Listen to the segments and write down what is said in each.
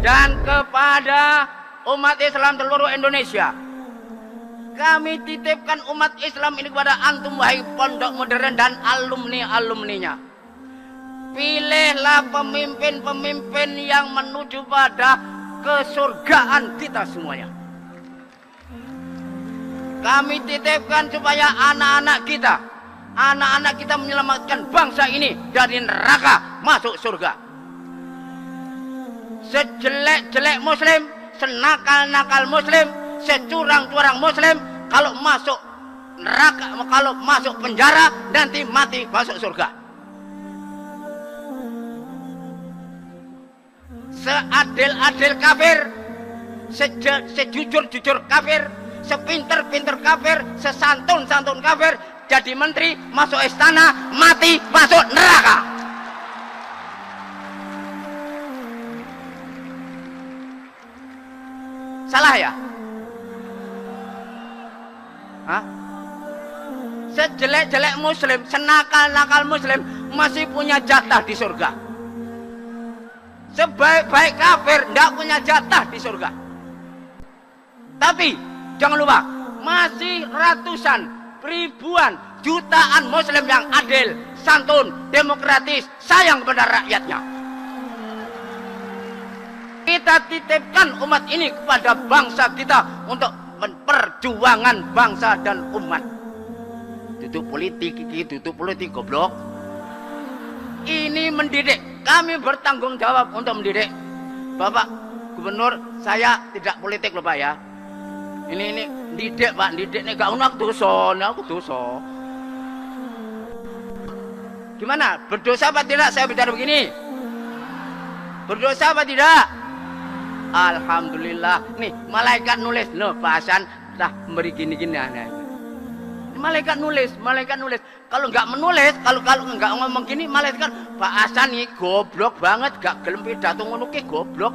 dan kepada umat Islam seluruh Indonesia. Kami titipkan umat Islam ini kepada antum wahai pondok modern dan alumni-alumninya. Pilihlah pemimpin-pemimpin yang menuju pada kesurgaan kita semuanya. Kami titipkan supaya anak-anak kita menyelamatkan bangsa ini dari neraka masuk surga. Sejelek-jelek muslim, senakal-nakal muslim, securang-curang muslim, kalau masuk neraka, kalau masuk penjara nanti mati masuk surga. Seadil-adil kafir, sejujur-jujur kafir, sepinter-pinter kafir, sesantun-santun kafir, jadi menteri, masuk istana, mati masuk neraka. Salah ya? Hah? Sejelek-jelek muslim, senakal-nakal muslim masih punya jatah di surga. Sebaik-baik kafir tidak punya jatah di surga. Tapi jangan lupa, masih ratusan, ribuan, jutaan muslim yang adil, santun, demokratis, sayang kepada rakyatnya. Kita titipkan umat ini kepada bangsa kita untuk perjuangan bangsa dan umat. Duduk politik goblok. Ini mendidik, kami bertanggung jawab untuk mendidik. Bapak Gubernur, saya tidak politik loh Pak ya. Ini didik Pak, didik nih gak unak dosa, aku dosa. Gimana? Berdosa apa tidak saya bicara begini? Berdosa apa tidak? Alhamdulillah. Nih malaikat nulis loh Pak Hasan dah memberi gini-gini aneh. Malaikat nulis. Kalau nggak menulis, kalau nggak ngomong gini, malaikat Pak Hasan nih goblok banget, gak gelem pidato ngono ki goblok.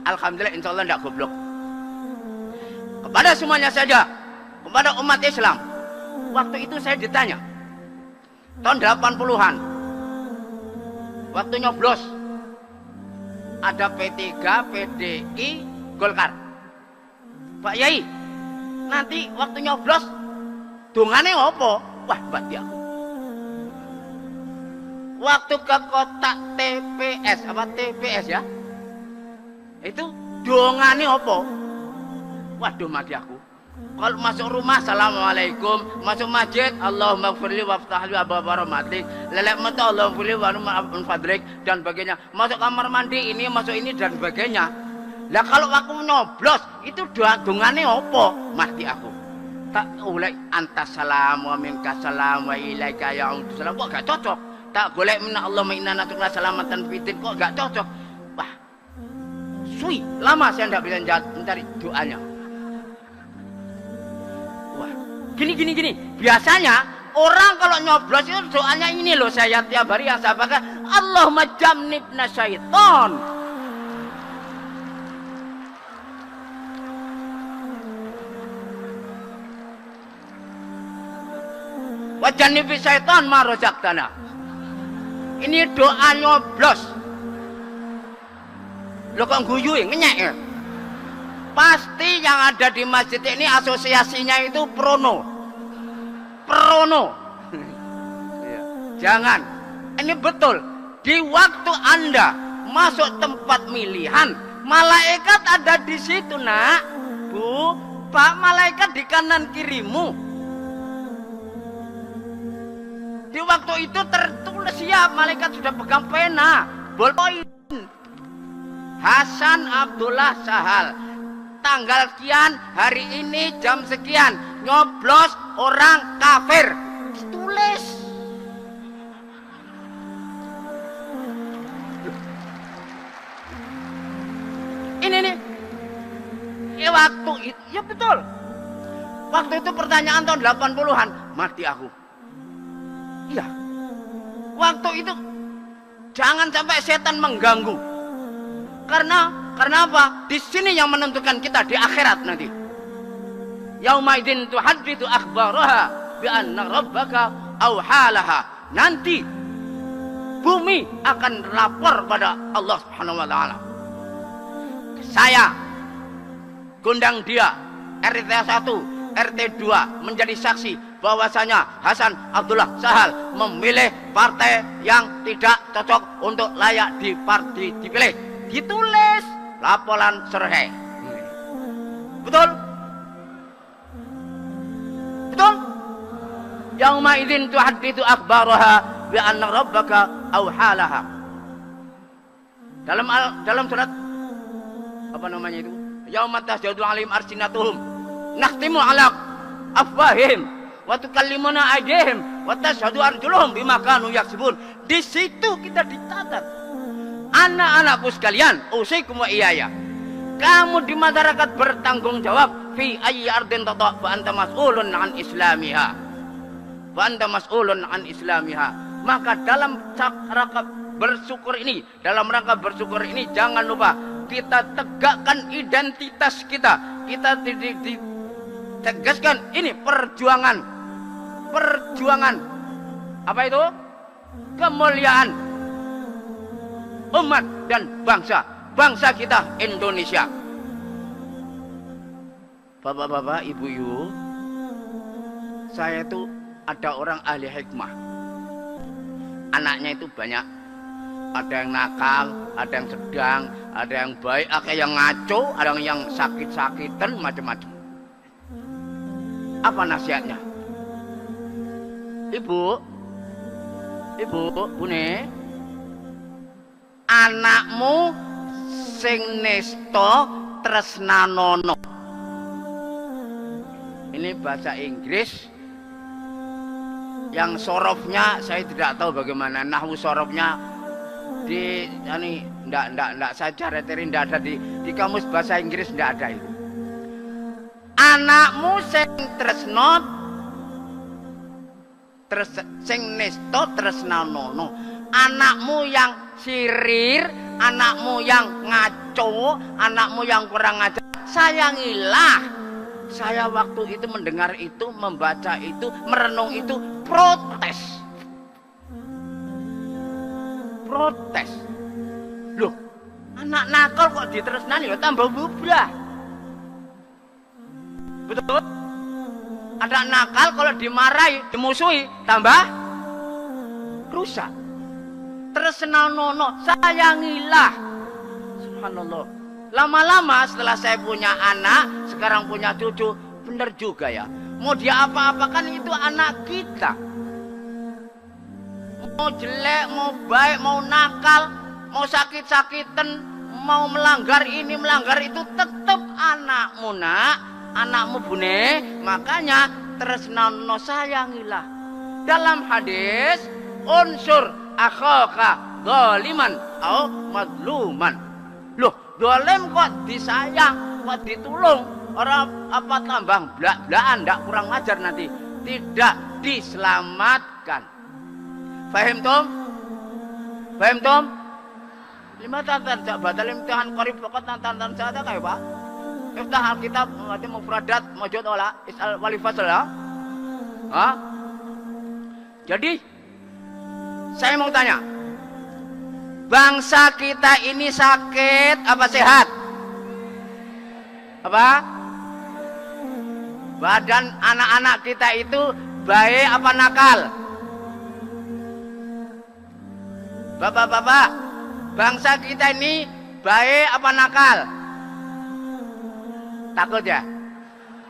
Alhamdulillah insyaallah ndak goblok. Kepada semuanya saja, kepada umat Islam. Waktu itu saya ditanya, tahun 80-an, waktu nyoblos, ada P3, PDI, Golkar. Pak Yai, nanti waktu nyoblos, dongane opo? Wah, mati aku. Waktu ke kotak TPS ya, itu dongane opo? Waduh, mati aku. Kalau masuk rumah, assalamualaikum. Masuk masjid, Allahumma gfirli waftahli abwaaba rahmatik. Lelek mata, Allahumma gfirli wa min fadlik dan sebagainya. Masuk kamar mandi, ini masuk ini dan sebagainya. Lah kalau aku nyoblos, itu dongane opo? Mati aku. Tak ulai antas salam wa minka salam wa ilaika ya'udzu salam, kok gak cocok. Tak golek minna Allahumma inna nas'aluka salamatan fitin, kok gak cocok. Wah, lama saya tidak bisa mencari doanya. Wah, gini. Biasanya orang kalau nyoblos itu doanya ini loh, saya tiap hari yang saya pakai, Allahumma jannibna syaiton. Wajanibi syaitan ma razaqtana. Ini doa nyoblos. Lo kok guyu ngenyek ya? Pasti yang ada di masjid ini asosiasinya itu prono. Jangan. Ini betul. Di waktu Anda masuk tempat milihan, malaikat ada di situ, Nak. Bu, Pak, malaikat di kanan kirimu. Di waktu itu tertulis siap, malaikat sudah pegang pena, bolpoin. Hasan Abdullah Sahal, tanggal sekian, hari ini jam sekian, nyoblos orang kafir. Tulis. Ini nih. Waktu itu, ya betul. Waktu itu pertanyaan tahun 80-an, mati aku. Iya. Waktu itu jangan sampai setan mengganggu. Karena apa? Di sini yang menentukan kita di akhirat nanti. Yaumaidin tuhadditsu akhbaraha bi anna rabbaka awhalaha. Nanti bumi akan lapor pada Allah Subhanahu wa taala. saya gondang dia RT 1, RT 2 menjadi saksi bahwasanya Hasan Abdullah Sahal memilih partai yang tidak cocok untuk layak dipilih. Ditulis laporan serhe. Betul? Betul? Yauma idzin tuhadditsu akhbaraha bi anna rabbaka awhalaha. Dalam surat apa namanya itu? Yauma tasjadu alim arsinatuhum nakhtimu ala afwahihim wa tukallimuna aydihim wa tashhadu arjuluhum bima kanu yaksubun. Di situ kita dicatat. Anak-anakku sekalian, usikum wa iyaya. Kamu di masyarakat bertanggung jawab fi ayyi ardin tata fa anta mas'ulun an islamiha. Fa anta mas'ulun an islamiha. Maka dalam rangka bersyukur ini, jangan lupa kita tegakkan identitas kita. Kita ditegaskan ini perjuangan apa itu? Kemuliaan umat dan bangsa kita Indonesia. Bapak-bapak, ibu-ibu, saya itu ada orang ahli hikmah. Anaknya itu banyak. Ada yang nakal, ada yang sedang, ada yang baik, ada yang ngaco, ada yang sakit-sakitan, macam-macam. Apa nasihatnya? Ibu, Bune, anakmu sing nesto tresnanono. Ini bahasa Inggris yang sorofnya saya tidak tahu bagaimana. Nahwu sorofnya di ini ndak saya cari ndak ada di kamus bahasa Inggris, ndak ada itu. Anakmu sing sing nesto tresnanono. Anakmu yang sirir, anakmu yang ngaco, anakmu yang kurang ajar, sayangilah. Saya waktu itu mendengar itu, membaca itu, merenung itu, protes. Loh, anak nakal kok ditresnani ya tambah bubrah. Betul? Ada nakal kalau dimarahi, dimusuhi, tambah rusak. Tresnanono, sayangilah. Subhanallah. Lama-lama setelah saya punya anak, sekarang punya cucu, benar juga ya. Mau dia apa-apakan itu anak kita. Mau jelek, mau baik, mau nakal, mau sakit-sakitan, mau melanggar ini, melanggar itu, tetap anakmu nak, anakmu Bune. Makanya tresnanono, sayangilah. Dalam hadis, unsur akhaka zaliman au madluman. Loh, zalim kok disayang, kok ditulung, orang apa tambang blak-blakan, ndak kurang ajar nanti, tidak diselamatkan. Fahim tom? Lima tantan batal imtihan qarib faqat tantan saja kayak Pak. Iftah Alkitab mati mufradat mawjud ola isal wali fasal ya. Jadi saya mau tanya, bangsa kita ini sakit apa sehat? Apa? Badan anak-anak kita itu baik apa nakal? Bapak-bapak, bangsa kita ini baik apa nakal? Takut ya?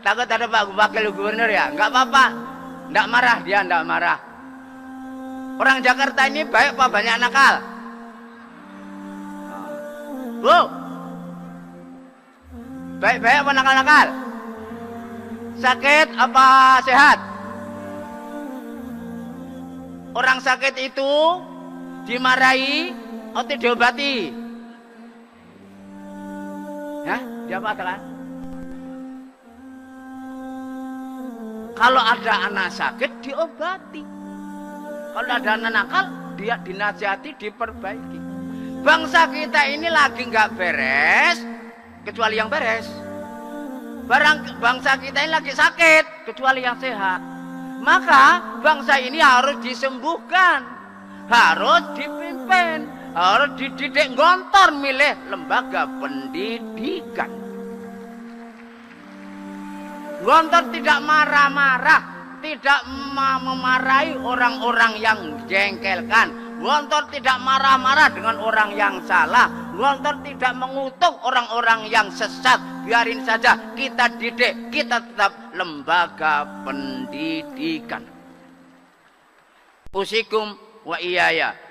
Takut ada Pak Wakil Gubernur ya? Enggak apa-apa, enggak marah dia, enggak marah. Orang Jakarta ini baik apa banyak nakal? Bu, baik-baik apa nakal-nakal? Sakit apa sehat? Orang sakit itu dimarahi atau diobati? Ya, dia apa kan? Kalau ada anak sakit diobati. Kalau ada anak nakal, dia dinasihati, diperbaiki. Bangsa kita ini lagi nggak beres, kecuali yang beres. Bangsa kita ini lagi sakit, kecuali yang sehat. Maka bangsa ini harus disembuhkan, harus dipimpin, harus dididik Gontor milih lembaga pendidikan. Gontor tidak marah-marah, tidak memarahi orang-orang yang jengkelkan. Gontor tidak marah-marah dengan orang yang salah. Gontor tidak mengutuk orang-orang yang sesat. Biarin saja, kita didik, kita tetap lembaga pendidikan. Usikum wa iyaya